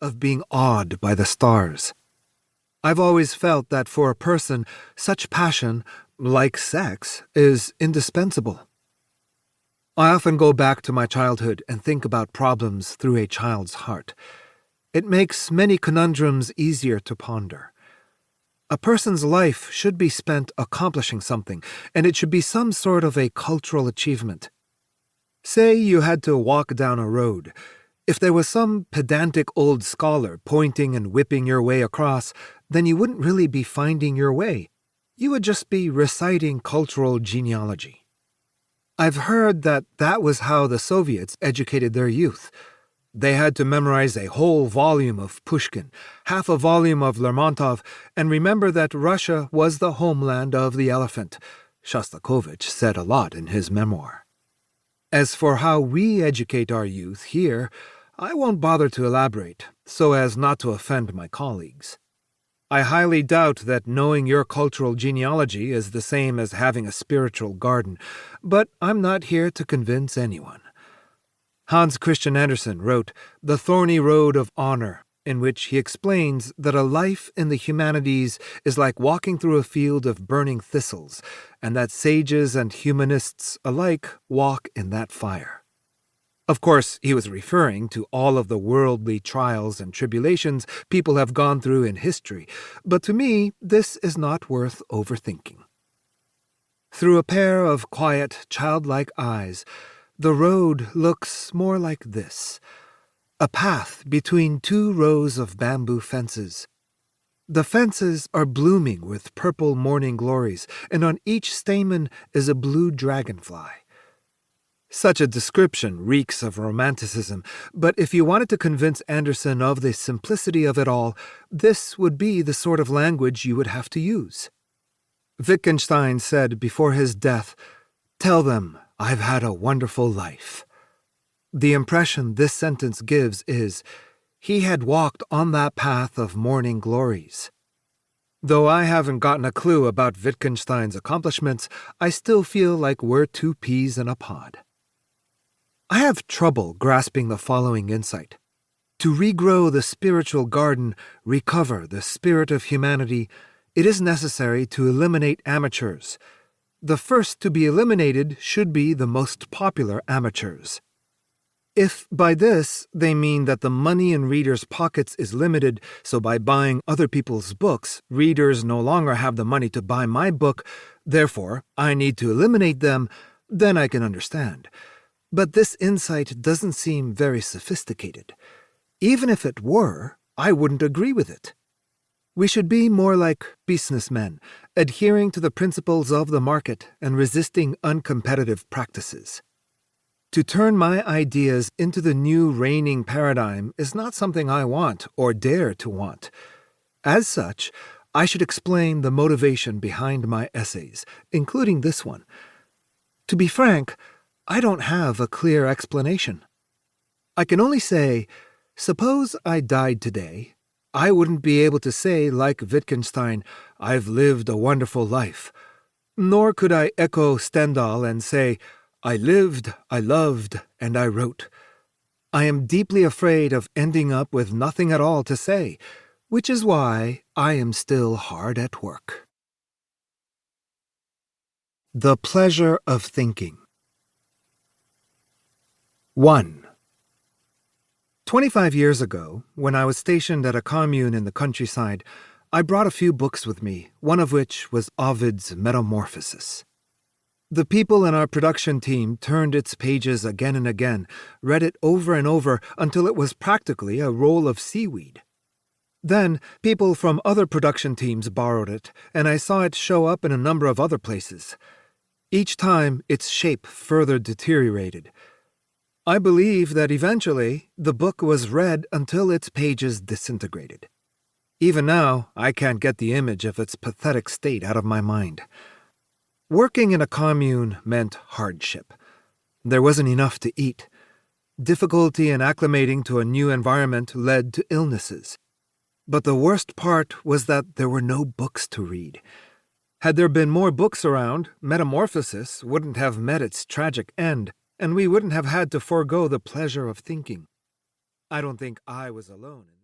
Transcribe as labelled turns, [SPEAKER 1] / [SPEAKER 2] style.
[SPEAKER 1] of being awed by the stars. I've always felt that for a person, such passion, like sex, is indispensable. I often go back to my childhood and think about problems through a child's heart. It makes many conundrums easier to ponder. A person's life should be spent accomplishing something, and it should be some sort of a cultural achievement. Say you had to walk down a road. If there was some pedantic old scholar pointing and whipping your way across, then you wouldn't really be finding your way. You would just be reciting cultural genealogy. I've heard that was how the Soviets educated their youth. They had to memorize a whole volume of Pushkin, half a volume of Lermontov, and remember that Russia was the homeland of the elephant. Shostakovich said a lot in his memoir. As for how we educate our youth here, I won't bother to elaborate, so as not to offend my colleagues. I highly doubt that knowing your cultural genealogy is the same as having a spiritual garden, but I'm not here to convince anyone. Hans Christian Andersen wrote The Thorny Road of Honor, in which he explains that a life in the humanities is like walking through a field of burning thistles, and that sages and humanists alike walk in that fire. Of course, he was referring to all of the worldly trials and tribulations people have gone through in history, but to me, this is not worth overthinking. Through a pair of quiet, childlike eyes, the road looks more like this: a path between two rows of bamboo fences. The fences are blooming with purple morning glories, and on each stamen is a blue dragonfly. Such a description reeks of romanticism, but if you wanted to convince Andersen of the simplicity of it all, this would be the sort of language you would have to use. Wittgenstein said before his death, "Tell them I've had a wonderful life." The impression this sentence gives is, he had walked on that path of morning glories. Though I haven't gotten a clue about Wittgenstein's accomplishments, I still feel like we're two peas in a pod. I have trouble grasping the following insight. To regrow the spiritual garden, recover the spirit of humanity, it is necessary to eliminate amateurs. The first to be eliminated should be the most popular amateurs. If by this they mean that the money in readers' pockets is limited, so by buying other people's books, readers no longer have the money to buy my book, therefore I need to eliminate them, then I can understand. But this insight doesn't seem very sophisticated. Even if it were, I wouldn't agree with it. We should be more like businessmen, adhering to the principles of the market and resisting uncompetitive practices. To turn my ideas into the new reigning paradigm is not something I want or dare to want. As such, I should explain the motivation behind my essays, including this one. To be frank, I don't have a clear explanation. I can only say, suppose I died today, I wouldn't be able to say, like Wittgenstein, "I've lived a wonderful life." Nor could I echo Stendhal and say, "I lived, I loved, and I wrote." I am deeply afraid of ending up with nothing at all to say, which is why I am still hard at work. The Pleasure of Thinking. 1. 25 years ago, when I was stationed at a commune in the countryside, I brought a few books with me, one of which was Ovid's Metamorphoses. The people in our production team turned its pages again and again, read it over and over until it was practically a roll of seaweed. Then, people from other production teams borrowed it, and I saw it show up in a number of other places. Each time, its shape further deteriorated. I believe that eventually the book was read until its pages disintegrated. Even now, I can't get the image of its pathetic state out of my mind. Working in a commune meant hardship. There wasn't enough to eat. Difficulty in acclimating to a new environment led to illnesses. But the worst part was that there were no books to read. Had there been more books around, Metamorphosis wouldn't have met its tragic end, and we wouldn't have had to forego the pleasure of thinking. I don't think I was alone in this.